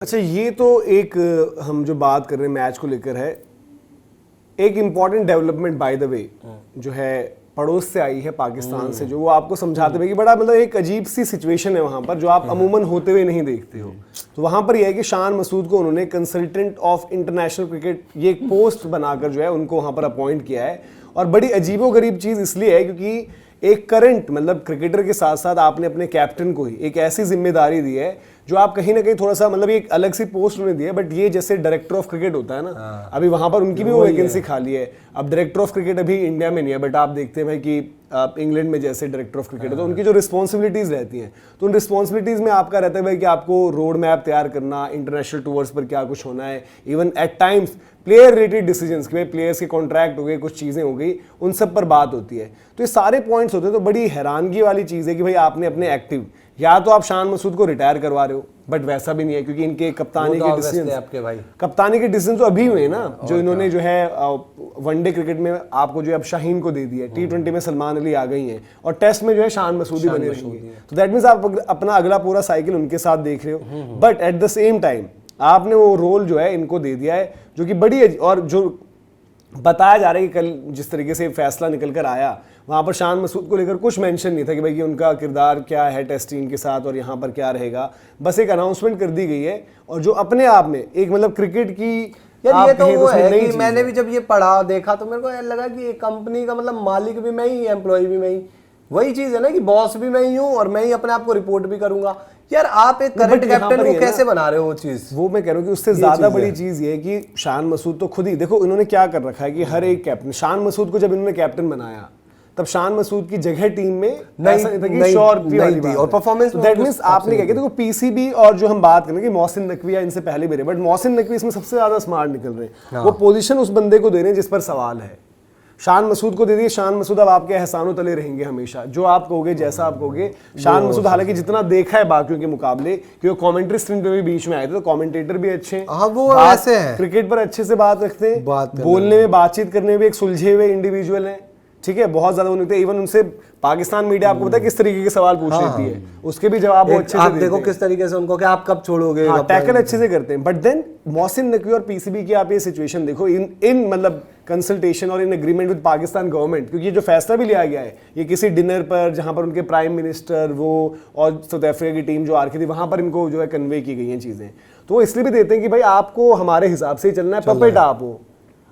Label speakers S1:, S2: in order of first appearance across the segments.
S1: अच्छा, ये तो एक हम जो बात कर रहे हैं मैच को लेकर है, एक important development by the way जो है पड़ोस से आई है पाकिस्तान से, जो वो आपको समझाते हुए कि बड़ा मतलब एक अजीब सी सिचुएशन है वहां पर जो आप अमूमन होते हुए नहीं देखते हो। तो वहां पर यह है कि शान मसूद को उन्होंने कंसल्टेंट ऑफ इंटरनेशनल क्रिकेट ये एक पोस्ट बनाकर जो है उनको वहां पर अपॉइंट किया है। और बड़ी अजीबोगरीब चीज़ इसलिए है क्योंकि एक करंट मतलब क्रिकेटर के साथ साथ आपने अपने कैप्टन को ही एक ऐसी जिम्मेदारी दी है जो आप कहीं ना कहीं थोड़ा सा मतलब एक अलग सी पोस्ट उन्हें दी है। बट ये जैसे डायरेक्टर ऑफ क्रिकेट होता है ना, अभी वहां पर उनकी भी वो वैकेंसी खाली है। अब डायरेक्टर ऑफ क्रिकेट अभी इंडिया में नहीं है, बट आप देखते हैं भाई कि इंग्लैंड में जैसे डायरेक्टर ऑफ क्रिकेट है तो उनकी जो रिस्पॉन्सिबिलिटीज रहती हैं, तो उन रिस्पॉन्सिबिलिटीज में आपका रहता है भाई कि आपको रोड मैप तैयार करना, इंटरनेशनल टूर्स पर क्या कुछ होना है, even at times player related decisions कि भाई प्लेयर्स के कॉन्ट्रैक्ट हो गए, कुछ चीज़ें हो गई, उन सब पर बात होती है। तो ये सारे पॉइंट्स होते हैं। तो बड़ी हैरानगी वाली चीज़ है कि भाई आपने अपने एक्टिव या तो आप शान मसूद को रिटायर करवा रहे हो, बट वैसा भी नहीं है क्योंकि इनके कप्तानी के डिसीजन तो अभी हुए ना, जो इन्होंने जो है वनडे क्रिकेट में आपको जो है अब शाहीन को दे दिया है, T20 में सलमान अली आ गई हैं और टेस्ट में जो है शान मसूदी बने रहेंगे। तो दैट मीन्स आप अपना अगला पूरा साइकिल उनके साथ देख रहे हो। But at the same time आपने वो रोल जो है इनको दे दिया है जो कि बड़ी और जो बताया जा रहा है कि कल जिस तरीके से फैसला निकल कर आया वहाँ पर शान मसूद को लेकर कुछ मेंशन नहीं था कि भाई कि उनका किरदार क्या है टेस्ट टीम के साथ और यहाँ पर क्या रहेगा। बस एक अनाउंसमेंट कर दी गई है और जो अपने आप में एक मतलब क्रिकेट की
S2: यार ये तो वो है कि मैंने भी जब ये पढ़ा देखा तो मेरे को यार लगा कि एक कंपनी का मतलब मालिक भी मैं ही, एम्प्लॉय भी मैं ही। वही चीज है ना कि बॉस भी मैं ही हूँ और मैं ही अपने आप को रिपोर्ट भी करूंगा। यार आप एक करंट कैप्टन को कैसे बना रहे हो वो चीज?
S1: वो मैं कह रहा हूँ कि उससे ज्यादा बड़ी चीज ये है कि शान मसूद तो खुद ही देखो इन्होंने क्या कर रखा है कि हर एक कैप्टन, शान मसूद को जब इन्होंने कैप्टन बनाया तब शान मसूद की जगह टीम में नहीं थी और परफॉर्मेंस दैट मींस आपने क्या किया, देखो पीसीबी और जो हम बात करें कि मोहसिन नकवी इनसे पहले भी रहे, बट मोहसिन नकवी इसमें सबसे ज्यादा स्मार्ट निकल रहे हैं। वो पोजीशन उस बंदे को दे रहे हैं जिस पर सवाल है। शान मसूद को दे दिए, शान मसूद अब आपके एहसानों तले रहेंगे हमेशा, जो आप कहोगे जैसा आप कहोगे। शान मसूद हालांकि जितना देखा है बाकियों के मुकाबले, क्योंकि कमेंट्री स्क्रीन पे भी बीच में आए थे तो कमेंटेटर भी अच्छे हैं,
S2: हाँ वो ऐसे हैं,
S1: क्रिकेट पर अच्छे से बात रखते हैं, बोलने में बातचीत करने में भी एक सुलझे हुए इंडिविजुअल हैं, ठीक है, बहुत ज्यादा वो इवन उनसे पाकिस्तान मीडिया आपको पता है किस तरीके के सवाल पूछ लेती है, उसके भी जवाब वो अच्छे से
S2: आप देखो किस तरीके से उनको कि आप कब छोड़ोगे,
S1: टैकल अच्छे से करते हैं। बट देन मोहसिन नकवी और पीसीबी की आप ये सिचुएशन देखो इन मतलब कंसल्टेशन और in agreement with Pakistan government, क्योंकि ये जो फैसला भी लिया गया है ये किसी डिनर पर जहां पर उनके प्राइम मिनिस्टर वो और साउथ अफ्रीका की टीम जो आ रखी थी वहां पर इनको जो है कन्वे की गई हैं चीजें। तो वो इसलिए भी देते हैं कि भाई आपको हमारे हिसाब से ही चलना है, पपेट आप हो,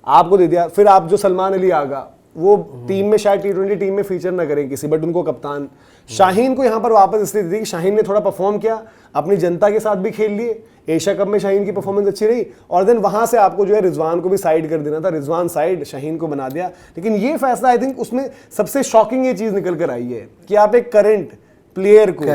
S1: आपको दे दिया। फिर आप जो सलमान अली आगा वो टीम में शायद T20 टीम में फीचर ना करें किसी, बट उनको कप्तान शाहीन को यहाँ पर वापस इसलिए दी कि शाहीन ने थोड़ा परफॉर्म किया, अपनी जनता के साथ भी खेल लिए, एशिया कप में शाहीन की परफॉर्मेंस अच्छी रही और देन वहां से आपको जो है रिजवान को भी साइड कर देना था, रिजवान साइड, शाहीन को बना दिया। लेकिन ये फैसला आई थिंक उसमें सबसे शॉकिंग ये चीज निकल कर आई है कि आप एक करंट प्लेयर को,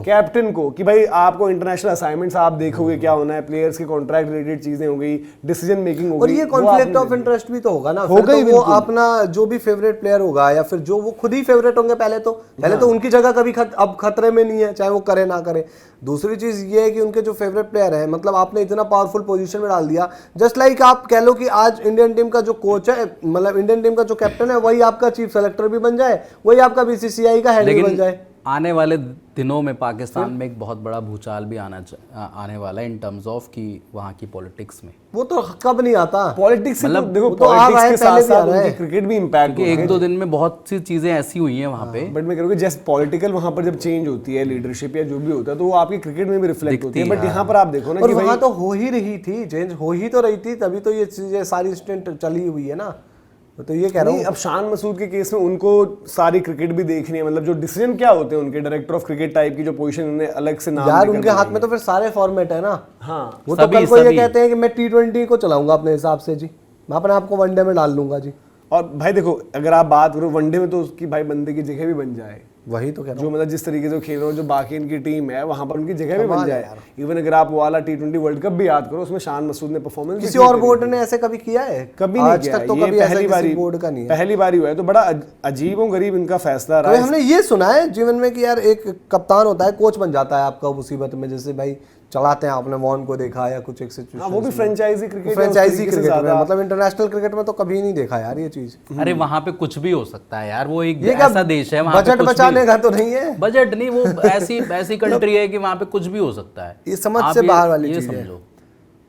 S1: कैप्टन को कि भाई आपको इंटरनेशनल असाइनमेंट्स आप देखोगे क्या होना है, प्लेयर्स के कॉन्ट्रैक्ट रिलेटेड चीजें हो गई, डिसीजन मेकिंग हो गई,
S2: और ये कॉन्फ्लिक्ट ऑफ इंटरेस्ट भी तो होगा ना, होगा ही। वो अपना जो भी फेवरेट प्लेयर होगा या फिर जो वो खुद ही फेवरेट होंगे पहले तो उनकी जगह कभी अब खतरे में नहीं है, चाहे वो करे ना करे। दूसरी चीज ये है कि उनके जो फेवरेट प्लेयर है मतलब आपने इतना पावरफुल पोजीशन में डाल दिया, जस्ट लाइक आप कह लो कि आज इंडियन टीम का जो कोच है मतलब इंडियन टीम का जो कैप्टन है वही आपका चीफ सेलेक्टर भी बन जाए, वही आपका बीसीसीआई का हेड भी बन जाए।
S3: आने वाले दिनों में पाकिस्तान में एक बहुत बड़ा भूचाल भी आने वाला है इन टर्म्स ऑफ कि वहाँ की पॉलिटिक्स में।
S2: वो तो कब नहीं आता
S1: पॉलिटिक्स, मतलब देखो पॉलिटिक्स के साथ साथ उनकी क्रिकेट भी इम्पैक्ट,
S3: एक दो दिन में बहुत सी चीजें ऐसी हुई हैं वहाँ पे।
S1: बट मैं कह रहा हूँ जैसे पॉलिटिकल वहाँ पर जब चेंज होती है लीडरशिप या जो भी होता है तो वो आपकी क्रिकेट में भी रिफ्लेक्ट होती है। बट यहाँ पर आप देखो ना कि
S2: वहाँ तो हो ही रही थी, चेंज हो ही तो रही थी, तभी तो ये चीजें सारी स्टेंट चली हुई है ना। तो ये कह रहा हूँ
S1: अब शान मसूद के केस में उनको सारी क्रिकेट भी देखनी है, मतलब जो डिसीजन क्या होते हैं उनके डायरेक्टर ऑफ क्रिकेट टाइप की जो पोजीशन उन्होंने अलग से नाम
S2: यार उनके हाथ में तो फिर सारे फॉर्मेट है ना।
S1: हाँ
S2: वो तो कल को ये कहते हैं कि मैं T20 को चलाऊंगा अपने हिसाब से जी, मैं अपने आप को वनडे में डाल लूंगा जी।
S1: और भाई देखो अगर आप बात करो वनडे में तो उसकी भाई बंदे की जगह भी बन जाए,
S2: वही तो कह रहा हूं,
S1: जो मतलब जिस तरीके से खेल रहे हो, जो बाकी इनकी टीम है वहां पर उनकी जगह भी बन जाए। इवन अगर आप वो वाला T20 वर्ल्ड कप भी याद करो उसमें शान मसूद ने परफॉर्मेंस
S2: किसी और बोर्ड ने ऐसे कभी किया है?
S1: कभी नहीं किया,
S2: तो
S1: ये पहली बारी बोर्ड का नहीं है, पहली बारी हुआ है। तो बड़ा अजीब और गरीब इनका फैसला रहा है।
S2: हमने ये सुना है जीवन में कि यार एक कप्तान होता है, कोच बन जाता है आपका मुसीबत में, जैसे भाई चलाते हैं, आपने वॉन को देखा या कुछ एक
S1: हाँ, वो भी फ्रेंचाइजी क्रिकेट,
S2: फ्रेंचाइजी क्रिकेट में, मतलब इंटरनेशनल क्रिकेट में तो कभी नहीं देखा यार ये चीज।
S3: अरे वहाँ पे कुछ भी हो सकता है यार, वो एक
S2: ये क्या
S3: ऐसा देश है, वहाँ पे
S2: बजट
S3: कुछ
S2: बचाने
S3: भी,
S2: का तो नहीं है,
S3: बजट नहीं, वो ऐसी कंट्री है कि वहाँ पे कुछ भी हो सकता है।
S2: ये समझ
S3: आप
S2: से बाहर वाली
S3: ये
S2: चीज है।
S3: समझो।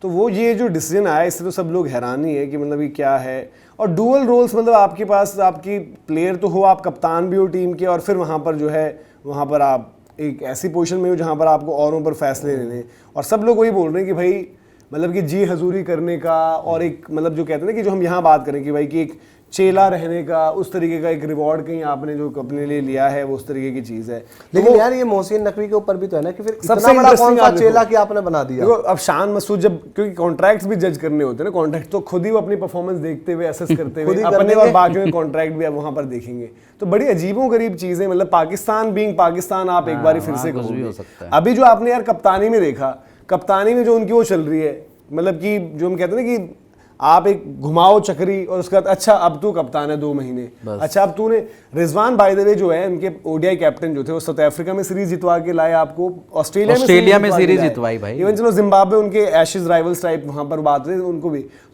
S1: तो वो ये जो डिसीजन आया इससे तो सब लोग हैरान ही है कि मतलब ये क्या है। और डुअल रोल्स, मतलब आपके पास आपकी प्लेयर तो हो, आप कप्तान भी हो टीम के, और फिर वहाँ पर जो है वहाँ पर आप एक ऐसी पोजीशन में हो जहाँ पर आपको औरों पर फैसले लेने, और सब लोग वही बोल रहे हैं कि भाई मतलब कि जी हजूरी करने का, और एक मतलब जो कहते हैं ना कि जो हम यहाँ बात करें कि भाई कि एक चेला रहने का, उस तरीके का एक रिवॉर्ड कहीं आपने जो अपने लिए लिया है वो उस तरीके की चीज़ है।
S2: लेकिन यार ये मोहसिन नकवी के ऊपर भी तो है ना कि फिर
S1: सबसे
S2: इतना बड़ा कौन सा
S1: इंटरेस्टिंग
S2: चेला कि आपने बना दिया।
S1: देखो अब शान मसूद जब, क्योंकि कॉन्ट्रैक्ट्स भी जज करने होते हैं ना, कॉन्ट्रैक्ट तो खुद ही वो अपनी परफॉर्मेंस देखते हुए असेस करते
S2: खुद
S1: हुए
S2: ही
S1: अपने
S2: कर
S1: और बाकियों के कॉन्ट्रैक्ट भी आप वहां पर देखेंगे। तो बड़ी अजीबोगरीब चीजें, मतलब पाकिस्तान बीइंग पाकिस्तान, आप एक बार फिर से
S3: कुछ भी हो
S1: कहोगे।
S3: सकता है।
S1: अभी जो आपने यार कप्तानी में देखा, कप्तानी में जो उनकी वो चल रही है, मतलब कि जो हम कहते हैं ना कि आप एक घुमाओ चक्री और उसके बाद अच्छा अब तू कप्तान है 2 महीने, अच्छा अब तूने। रिजवान बाय द वे जो है उनके ओडीआई कैप्टन जो थे, वो साउथ अफ्रीका में सीरीज जितवा के लाए, आपको ऑस्ट्रेलिया में
S3: सीरीज जितवाई भाई।
S1: इवन चलो जिम्बाब्वे उनके एशेज राइवल्स टाइप वहां पर बात हुई,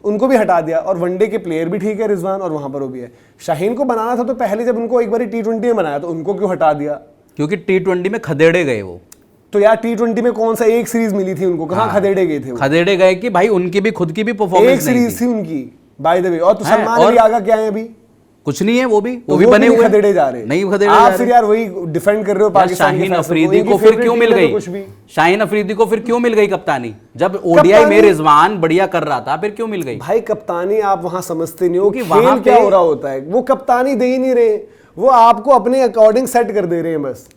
S1: उनको भी हटा दिया। और वनडे के प्लेयर भी ठीक है रिजवान, और वहां पर वो भी है। शाहीन को बनाना था तो पहले जब उनको एक बार T20 में बनाया तो उनको क्यों हटा दिया?
S3: क्योंकि T20 में खदेड़े गए वो।
S1: तो यार T20 में कौन सा एक सीरीज मिली थी उनको, कहाँ खदेड़े गए थे वो?
S3: खदेड़े गए कि भाई उनकी भी खुद की भी
S1: एक
S3: परफॉर्मेंस नहीं
S1: सीरीज
S3: थी।
S1: थी उनकी बाय द वे। और तो
S3: हैं,
S1: सलमान
S3: और-
S1: अली आगा क्या है अभी?
S3: कुछ नहीं है, वो भी
S1: तो
S3: बने हुए
S1: खदेड़े जा रहे हैं।
S3: नहीं खदेड़े
S1: आप
S3: जा
S1: फिर
S3: रहे।
S1: यार वही डिफेंड कर रहे हो
S3: यार
S1: पाकिस्तान के
S3: शाहीन
S1: फैसले
S3: अफरीदी
S1: इनकी
S3: को फिर
S1: favorite
S3: क्यों
S1: team
S3: मिल
S1: में तो
S3: गई?
S1: कुछ भी।
S3: शाहीन अफरीदी को फिर क्यों मिल गई कप्तानी? जब ओडीआई में रिजवान बढ़िया कर रहा था, फिर क्यों मिल गई?
S1: भाई कप्तानी आप वहां समझते नहीं हो कि
S3: क्योंकि वहां
S1: खेल क्या
S3: पे-
S1: हो रहा होता है। वो कप्तानी दे ही नहीं रहे, वो आपको अपने अकॉर्डिंग सेट कर दे रहे हैं बस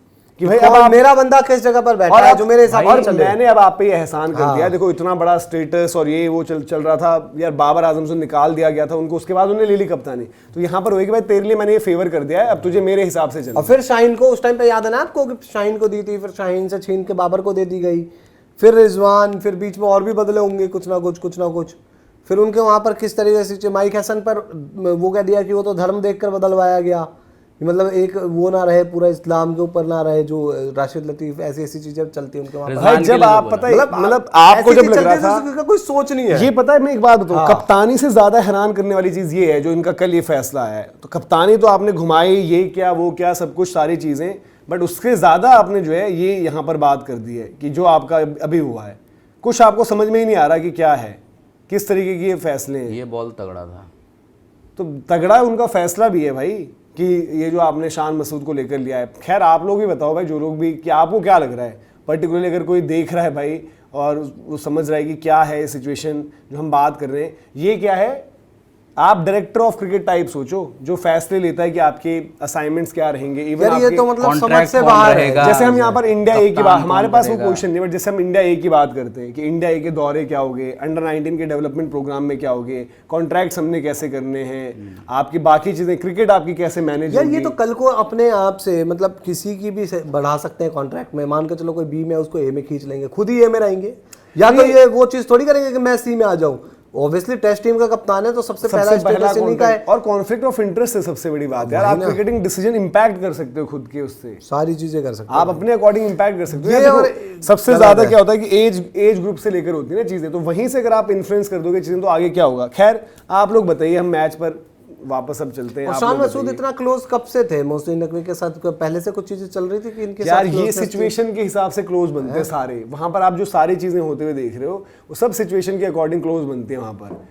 S1: कि भाई अब आप
S2: मेरा बंदा किस जगह पर बैठा है जो मेरे हिसाब
S1: और
S2: से चले।
S1: मैंने अब आप पे ये एहसान कर दिया। देखो इतना बड़ा स्टेटस और ये वो चल रहा था यार, बाबर आजम से निकाल दिया गया था उनको, उसके बाद उन्हें ले ली कप्तानी। तो यहाँ पर होगी भाई तेरे लिए मैंने ये फेवर कर दिया है, अब तुझे मेरे हिसाब से चल।
S2: और फिर शाहीन को उस टाइम पे याद है ना आपको कि शाहीन को दी थी, फिर शाहीन से छीन के बाबर को दे दी गई, फिर रिजवान, फिर बीच में और भी बदले होंगे कुछ ना कुछ। फिर उनके वहां पर किस तरीके से माइक हसन पर वो कह दिया कि वो तो धर्म देखकर बदलवाया गया, मतलब एक वो ना रहे, पूरा इस्लाम के ऊपर ना रहे, जो राशिद लतीफ ऐसी चीजें चलती है उनके वहां पर।
S1: भाई जब आप पता है मतलब आपको
S2: ऐसी
S1: जब
S2: चीज
S1: लग रहा
S2: चलती है
S1: था,
S2: जिसका कोई सोच नहीं है।
S1: ये पता है मैं एक बात बताऊं, कप्तानी से ज्यादा हैरान करने वाली चीज ये है जो इनका कल ये फैसला आया है। तो कप्तानी तो आपने घुमाई, ये क्या वो क्या सब कुछ सारी चीजें, बट उसके ज्यादा आपने जो है ये यहाँ पर बात कर दी है कि जो आपका अभी हुआ है, कुछ आपको समझ में ही नहीं आ रहा कि क्या है, किस तरीके के ये फैसले हैं।
S3: ये बॉल तगड़ा था।
S1: तो तगड़ा उनका फैसला भी है भाई कि ये जो आपने शान मसूद को लेकर लिया है। खैर आप लोग भी बताओ भाई, जो लोग भी, कि आपको क्या लग रहा है पर्टिकुलरली, अगर कोई देख रहा है भाई और वो समझ रहा है कि क्या है सिचुएशन जो हम बात कर रहे हैं, ये क्या है। आप डायरेक्टर ऑफ क्रिकेट टाइप सोचो जो फैसले लेता है कि आपके असाइनमेंट्स क्या रहेंगे। इवन
S2: यार ये तो मतलब समझ
S3: contract
S2: से
S3: कौन
S2: बाहर है।
S3: रहेगा?
S1: जैसे हम यहाँ पर इंडिया ए की
S3: कप्तान
S1: बात, हमारे
S3: कौन
S1: पास वो
S3: करेगा?
S1: क्वेश्चन नहीं, बट जैसे हम इंडिया ए की बात करते हैं कि इंडिया ए के दौरे क्या होंगे, अंडर 19 के डेवलपमेंट प्रोग्राम में क्या होंगे, कॉन्ट्रैक्ट्स हमने कैसे करने हैं, आपकी बाकी चीजें, क्रिकेट आपकी कैसे मैनेज
S2: यार
S1: होगी।
S2: ये तो कल को अपने आप से मतलब किसी की भी बढ़ा सकते हैं कॉन्ट्रैक्ट में। मान के चलो कोई बी में है, उसको ए में खींच लेंगे, खुद ही ए में रहेंगे, या तो ये वो चीज थोड़ी करेंगे कि मैं सी में आ जाऊं। ऑब्वियसली टेस्ट टीम का कप्तान है तो सबसे पहला स्टेटस इन्हीं का है।
S1: और कॉन्फ्लिक्ट ऑफ इंटरेस्ट है सबसे बड़ी बात यार। आप क्रिकेटिंग डिसीजन इंपैक्ट कर सकते हो खुद के, उससे
S2: सारी चीजें कर सकते
S1: आप अपने अकॉर्डिंग इंपैक्ट कर सकते हो।
S2: ये
S1: यार
S2: और
S1: देखो, सबसे ज्यादा क्या होता है कि एज ग्रुप से लेकर होती है ना चीजें, तो वहीं से अगर आप इन्फ्लुएंस कर दोगे चीजें तो आगे क्या होगा। खैर आप लोग बताइए, हम मैच पर वापस अब चलते हैं।
S2: और
S1: आप
S2: शान
S1: लोग
S2: मसूद
S1: बताइए।
S2: इतना क्लोज कब से थे मोहसिन नकवी के साथ? पहले से कुछ चीजें चल रही थी कि इनके
S1: यार
S2: साथ
S1: ये
S2: closeness थी?
S1: सिचुएशन के हिसाब से क्लोज बनते हैं सारे। वहां पर आप जो सारी चीजें होते हुए देख रहे हो वो सब सिचुएशन के अकॉर्डिंग क्लोज बनती है वहां पर।